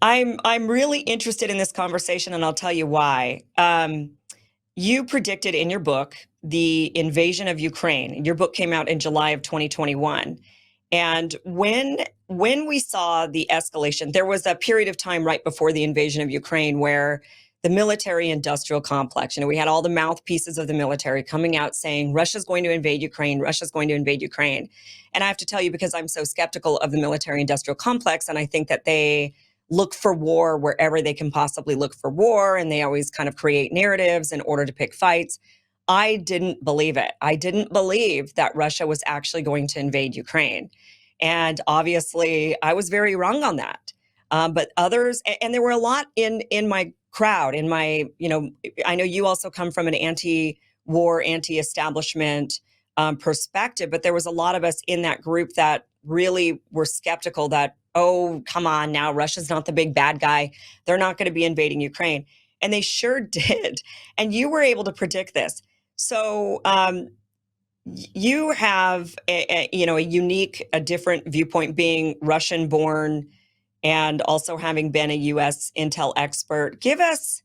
I'm really interested in this conversation, and I'll tell you why. You predicted in your book the invasion of Ukraine. Your book came out in July of 2021. And when we saw the escalation, there was a period of time right before the invasion of Ukraine where the military industrial complex, we had all the mouthpieces of the military coming out saying Russia's going to invade Ukraine, Russia's going to invade Ukraine. And I have to tell you, because I'm so skeptical of the military industrial complex, and I think that they look for war wherever they can possibly look for war, and they always kind of create narratives in order to pick fights. I didn't believe it. I didn't believe that Russia was actually going to invade Ukraine. And obviously, I was very wrong on that. But others, and there were a lot in my crowd, in my, I know you also come from an anti-war, anti-establishment perspective, but there was a lot of us in that group that really were skeptical that, oh, come on now, Russia's not the big bad guy. They're not going to be invading Ukraine. And they sure did. And you were able to predict this. So you have a unique, a different viewpoint, being Russian born and also having been a US intel expert. Give us,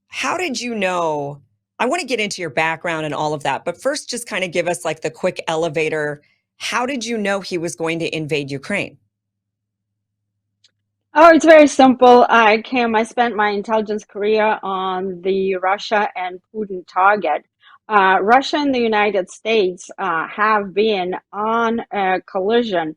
how did you know? I want to get into your background and all of that, but first just kind of give us like the quick elevator. How did you know he was going to invade Ukraine? Oh, it's very simple. I spent my intelligence career on the Russia and Putin target. Russia and the United States have been on a collision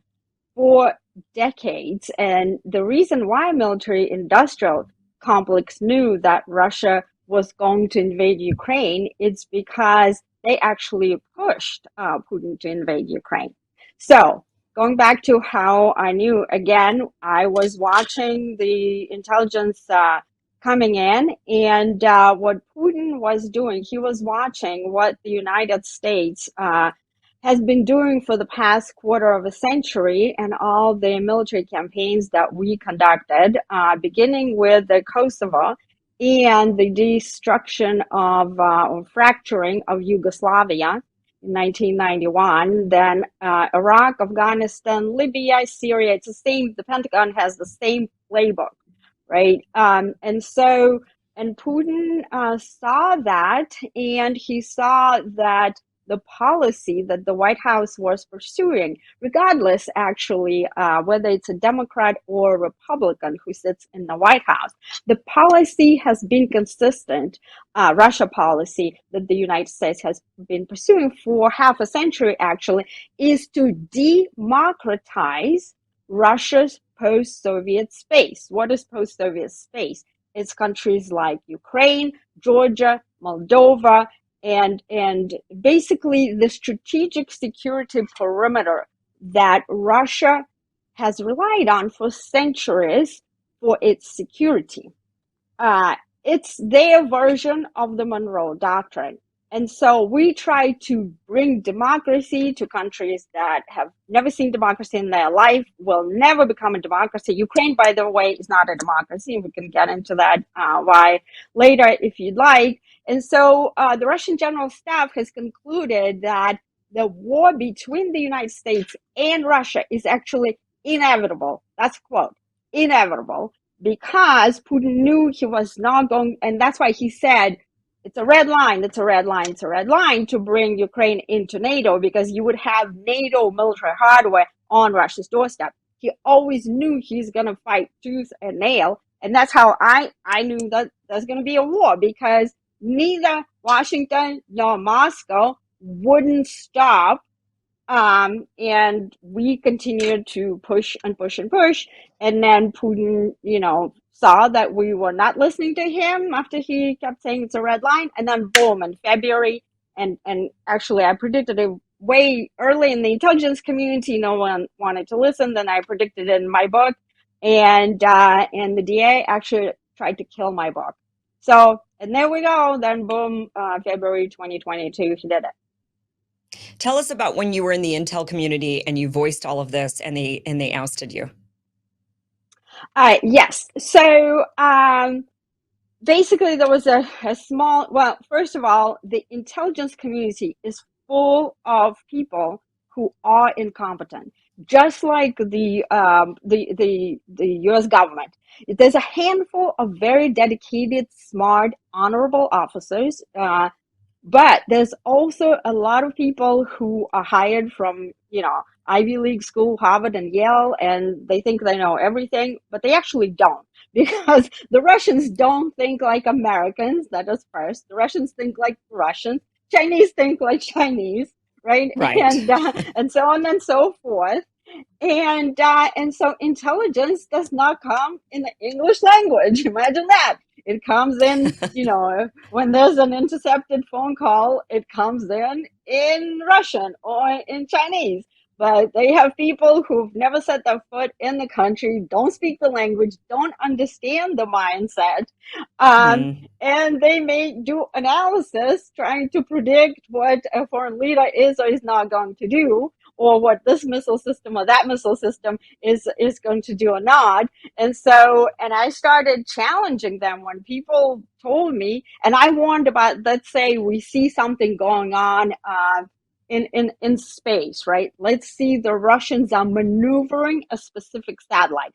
for decades. And the reason why military industrial complex knew that Russia was going to invade Ukraine is because they actually pushed Putin to invade Ukraine. So going back to how I knew, again, I was watching the intelligence coming in, and what Putin was doing, he was watching what the United States has been doing for the past quarter of a century, and all the military campaigns that we conducted, beginning with the Kosovo and the destruction of or fracturing of Yugoslavia in 1991, then Iraq, Afghanistan, Libya, Syria. It's the same. The Pentagon has the same playbook, right? And Putin saw that, and he saw that the policy that the White House was pursuing, regardless, actually, whether it's a Democrat or a Republican who sits in the White House, the policy has been consistent. Russia policy that the United States has been pursuing for half a century, actually, is to democratize Russia's post-Soviet space. What is post-Soviet space? It's countries like Ukraine, Georgia, Moldova, and basically the strategic security perimeter that Russia has relied on for centuries for its security. Uh, it's their version of the Monroe Doctrine. And so we try to bring democracy to countries that have never seen democracy in their life, will never become a democracy. Ukraine, by the way, is not a democracy. We can get into that why later if you'd like. And so the Russian General Staff has concluded that the war between the United States and Russia is actually inevitable. That's a quote, inevitable, because Putin knew he was not going, and that's why he said, it's a red line, it's a red line, it's a red line to bring Ukraine into NATO, because you would have NATO military hardware on Russia's doorstep. He always knew he's going to fight tooth and nail. And that's how I knew that there's going to be a war, because neither Washington nor Moscow wouldn't stop, and we continued to push and push and push. And then Putin, saw that we were not listening to him after he kept saying it's a red line. And then boom, in February, and actually I predicted it way early in the intelligence community. No one wanted to listen. Then I predicted it in my book. And the DA actually tried to kill my book. So, and there we go. Then boom, February 2022, he did it. Tell us about when you were in the intel community and you voiced all of this and they ousted you. Yes. So basically, there was a small, well, first of all, the intelligence community is full of people who are incompetent. just like the U.S. government. There's a handful of very dedicated, smart, honorable officers, but there's also a lot of people who are hired from, Ivy League school, Harvard and Yale, and they think they know everything, but they actually don't. Because the Russians don't think like Americans, that is first. The Russians think like Russians. Chinese think like Chinese, right? Right. And so on and so forth. And so intelligence does not come in the English language. Imagine that. It comes in, when there's an intercepted phone call, it comes in Russian or in Chinese. But they have people who've never set their foot in the country, don't speak the language, don't understand the mindset, um, Hmm. and they may do analysis trying to predict what a foreign leader is or is not going to do, or what this missile system or that missile system is going to do or not. And I started challenging them when people told me, and I warned about, let's say we see something going on in space, right? Let's see the Russians are maneuvering a specific satellite,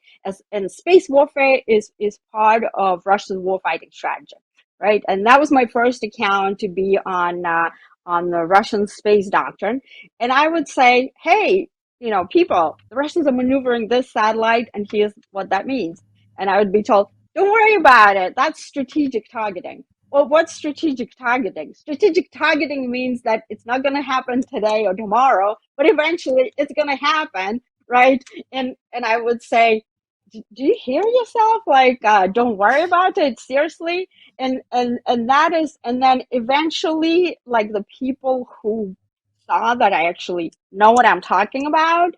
and space warfare is part of Russia's warfighting strategy, right? And that was my first account to be on the Russian space doctrine. And I would say, hey, people, the Russians are maneuvering this satellite, and here's what that means. And I would be told, don't worry about it. That's strategic targeting. Well, what's strategic targeting? Strategic targeting means that it's not going to happen today or tomorrow, but eventually it's going to happen, right? And I would say, do you hear yourself? Like, don't worry about it. Seriously. And that is, and then eventually, like, the people who saw that I actually know what I'm talking about,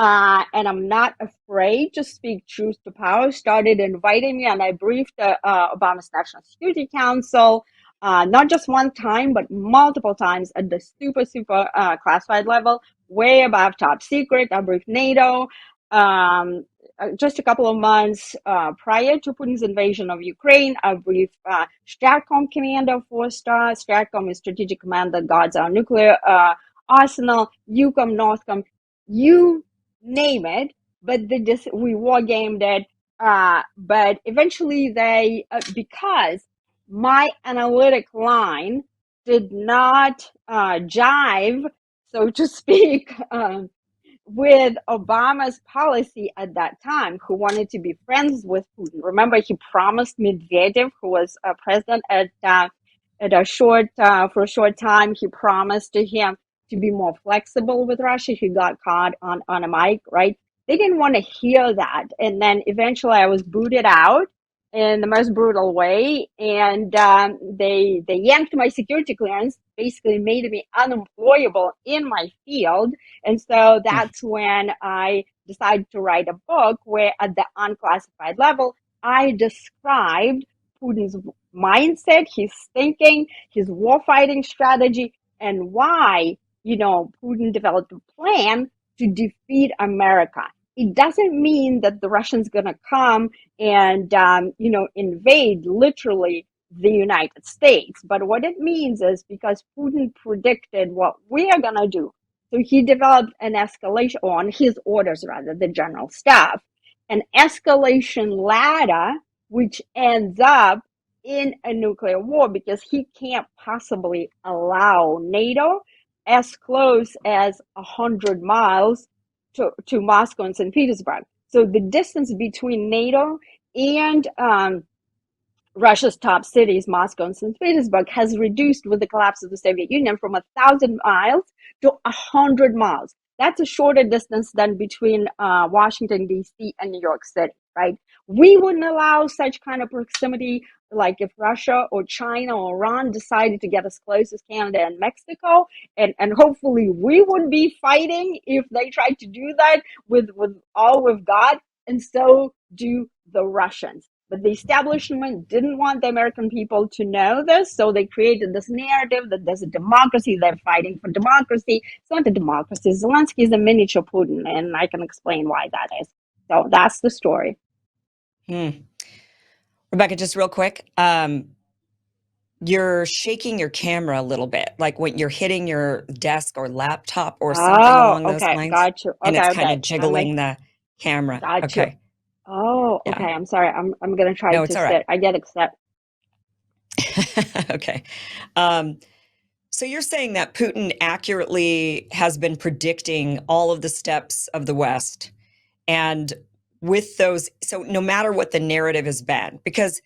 and I'm not afraid to speak truth to power, started inviting me, and I briefed Obama's National Security Council, not just one time, but multiple times at the super, super classified level, way above top secret. I briefed NATO. Just a couple of months prior to Putin's invasion of Ukraine, I briefed Stratcom Commander 4-star. Stratcom is Strategic Command that guards our nuclear arsenal, EUCOM, NORTHCOM, you name it. But we war gamed it. But eventually because my analytic line did not jive, so to speak, with Obama's policy at that time, who wanted to be friends with Putin. Remember, he promised Medvedev, who was president at a short for a short time, he promised to him to be more flexible with Russia. He got caught on a mic, right? They didn't want to hear that, and then eventually I was booted out in the most brutal way, and they yanked my security clearance, basically made me unemployable in my field. And so that's when I decided to write a book where, at the unclassified level, I described Putin's mindset, his thinking, his warfighting strategy, and why, Putin developed a plan to defeat America. It doesn't mean that the Russians going to come and, invade literally the United States. But what it means is, because Putin predicted what we are going to do, so he developed an escalation, or on his orders rather, the general staff, an escalation ladder, which ends up in a nuclear war, because he can't possibly allow NATO as close as 100 miles to Moscow and St. Petersburg. So the distance between NATO and Russia's top cities, Moscow and St. Petersburg, has reduced with the collapse of the Soviet Union from 1,000 miles to 100 miles. That's a shorter distance than between Washington, D.C. and New York City, right? We wouldn't allow such kind of proximity, like if Russia or China or Iran decided to get as close as Canada and Mexico, and hopefully we would be fighting if they tried to do that with all we've got, and so do the Russians. But the establishment didn't want the American people to know this, so they created this narrative that there's a democracy, they're fighting for democracy. It's not a democracy. Zelensky is a miniature Putin, and I can explain why that is. So that's the story. Hmm. Rebecca, just real quick. you're shaking your camera a little bit, like when you're hitting your desk or laptop or something Oh, along those okay, lines, got you. and it's Okay, kind okay. of That makes jiggling the camera. got you. Okay. Oh, okay. Yeah. I'm sorry. I'm gonna try No, to it's all right. sit. I get upset. Okay. Um, so you're saying that Putin accurately has been predicting all of the steps of the West. And with those, so no matter what the narrative has been, because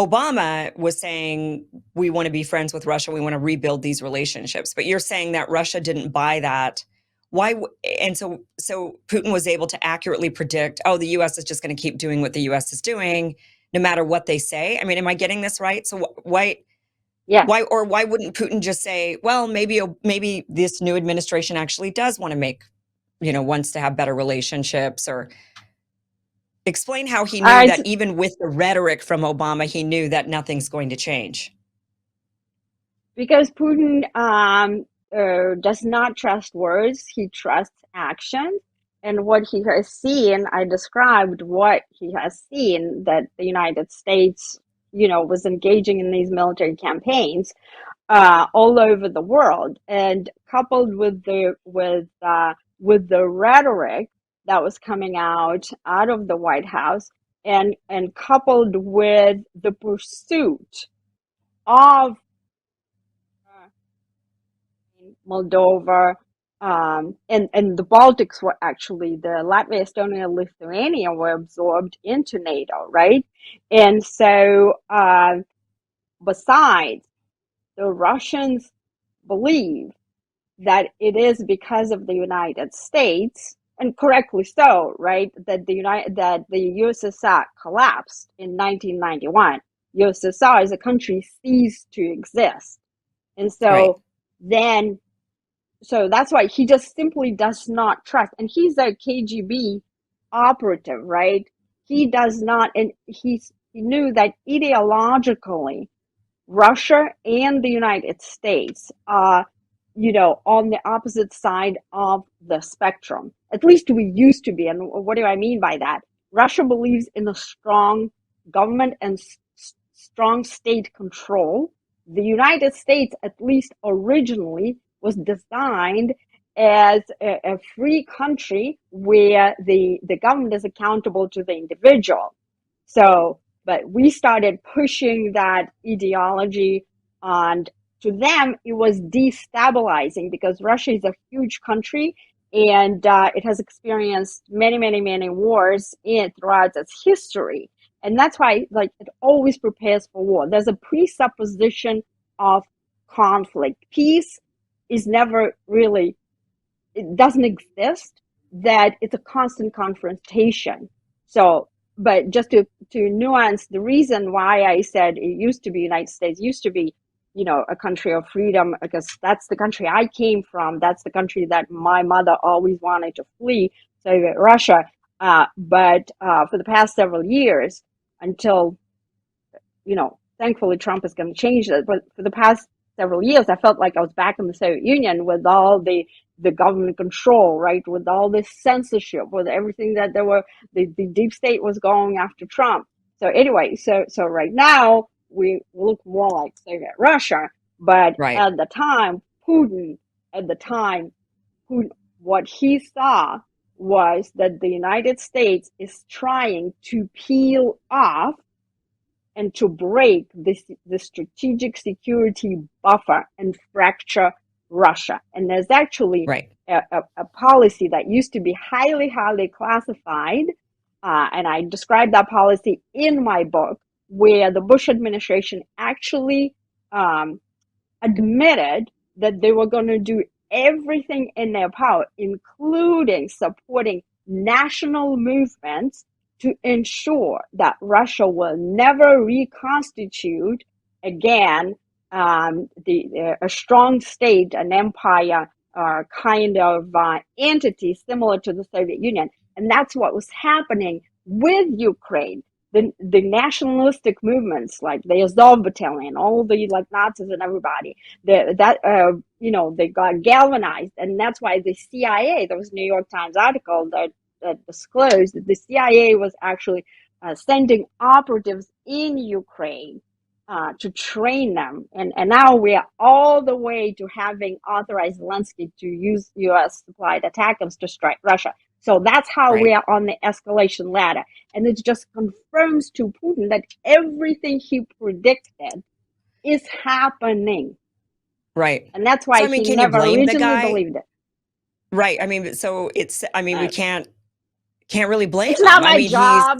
Obama was saying we want to be friends with Russia, we want to rebuild these relationships, but you're saying that Russia didn't buy that. Why? And so Putin was able to accurately predict, oh, the U.S. is just going to keep doing what the U.S. is doing, no matter what they say. I mean, am I getting this right? So Yes. why wouldn't Putin just say, well, maybe this new administration actually does want to make, wants to have better relationships, or explain how he knew It's that even with the rhetoric from Obama, he knew that nothing's going to change. because Putin does not trust words, he trusts action. And what he has seen, I described what he has seen that the United States, was engaging in these military campaigns all over the world, and coupled with the rhetoric that was coming out of the White House, and coupled with the pursuit of Moldova, and the Baltics were actually the Latvia, Estonia, Lithuania were absorbed into NATO, right? And so, besides, the Russians believe that it is because of the United States, and correctly so, right? That the USSR collapsed in 1991. USSR as a country ceased to exist, and Right. then so that's why he just simply does not trust. And he's a KGB operative, right? He does not, and he knew that ideologically, Russia and the United States are, on the opposite side of the spectrum. At least we used to be. And what do I mean by that? Russia believes in a strong government and strong state control. The United States, at least originally, was designed as a free country where the government is accountable to the individual. So, but we started pushing that ideology, and to them it was destabilizing because Russia is a huge country, and it has experienced many, many, many wars throughout its history, and that's why, like, it always prepares for war. There's a presupposition of conflict. Peace is never really, it doesn't exist, that it's a constant confrontation. So, but just to nuance the reason why I said it used to be, United States used to be, a country of freedom, because that's the country I came from. That's the country that my mother always wanted to flee, Soviet Russia. But for the past several years, until, thankfully Trump is going to change that. But for the past several years, I felt like I was back in the Soviet Union with all the government control, right? With all this censorship, with everything that there were, the deep state was going after Trump. So anyway, so right now we look more like Soviet Russia, but Right. At the time, Putin, what he saw was that the United States is trying to peel off and to break the strategic security buffer and fracture Russia. And there's actually Right. a policy that used to be highly, highly classified. And I described that policy in my book, where the Bush administration actually admitted that they were going to do everything in their power, including supporting national movements, to ensure that Russia will never reconstitute again, a strong state, an empire, kind of entity similar to the Soviet Union. And that's what was happening with Ukraine. The nationalistic movements, like the Azov battalion, all the, like, Nazis and everybody, they got galvanized, and that's why the CIA. There was a New York Times article that disclosed that the CIA was actually sending operatives in Ukraine to train them. And now we are all the way to having authorized Zelensky to use U.S. supplied ATACMS to strike Russia. So that's how we Right. are on the escalation ladder. And it just confirms to Putin that everything he predicted is happening. Right. And that's So, why I mean, he can you never blame the originally guy? believed it. Right. I mean, so we Uh, can't really blame it's not him. I my mean, he's job.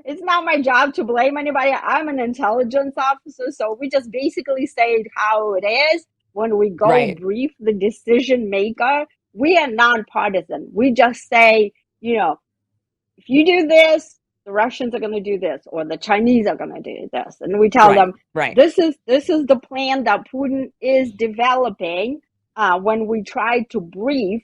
It's not my job to blame anybody. I'm an intelligence officer, so we just basically say how it is. When we go right. brief the decision maker, we are nonpartisan. We just say, if you do this, the Russians are going to do this, or the Chinese are going to do this, and we tell Right. them Right. this is the plan that Putin is developing. When we try to brief,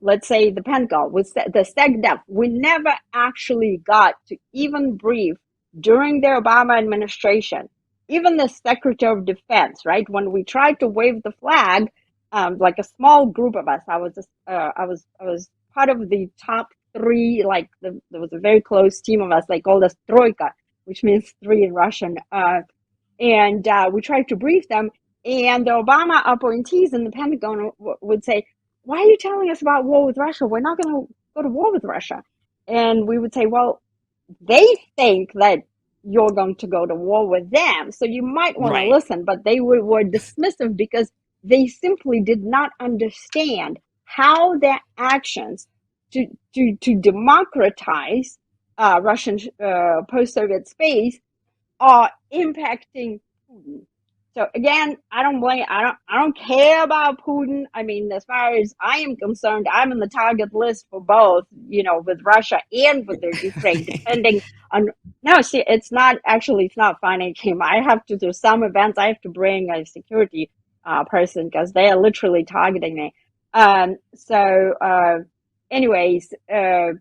let's say the Pentagon with the SecDef, we never actually got to even brief during the Obama administration, even the Secretary of Defense, right? When we tried to wave the flag, like a small group of us, I was part of the top three, there was a very close team of us, they called us Troika, which means three in Russian. And we tried to brief them, and the Obama appointees in the Pentagon would say, why are you telling us about war with Russia? We're not going to go to war with Russia. And we would say, well, they think that you're going to go to war with them, so you might want to Right. listen. But they were dismissive because they simply did not understand how their actions to democratize Russian post-Soviet space are impacting Putin. So again, I don't care about Putin. I mean, as far as I am concerned, I'm in the target list for both, with Russia and with the Ukraine, depending on. No, see, it's not financing. I have to do some events. I have to bring a security person because they are literally targeting me. Anyways, I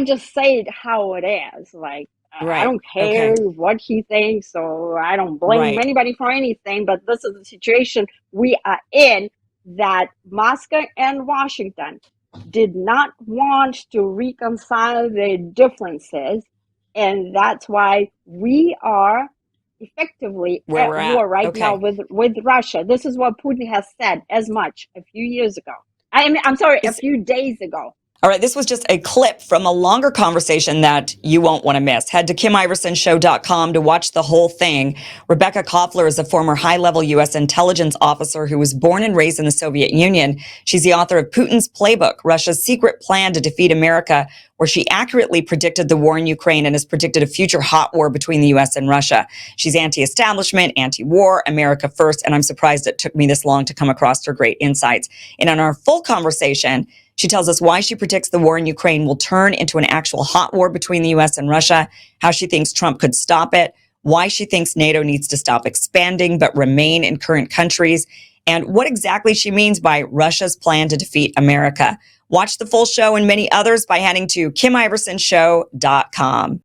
just say it how it is. Like, I Right. don't care Okay. what he thinks, so I don't blame Right. anybody for anything. But this is the situation we are in, that Moscow and Washington did not want to reconcile their differences. And that's why we are effectively Where at we're at. war right now Okay. with Russia. This is what Putin has said as much a few years ago. I'm sorry, a Is few days ago. All right, this was just a clip from a longer conversation that you won't want to miss. Head to KimIversonShow.com to watch the whole thing. Rebecca Koffler is a former high-level U.S. intelligence officer who was born and raised in the Soviet Union. She's the author of Putin's Playbook, Russia's Secret Plan to Defeat America, where she accurately predicted the war in Ukraine and has predicted a future hot war between the U.S. and Russia. She's anti-establishment, anti-war, America first, and I'm surprised it took me this long to come across her great insights. And in our full conversation, she tells us why she predicts the war in Ukraine will turn into an actual hot war between the U.S. and Russia, how she thinks Trump could stop it, why she thinks NATO needs to stop expanding but remain in current countries, and what exactly she means by Russia's plan to defeat America. Watch the full show and many others by heading to KimIversonShow.com.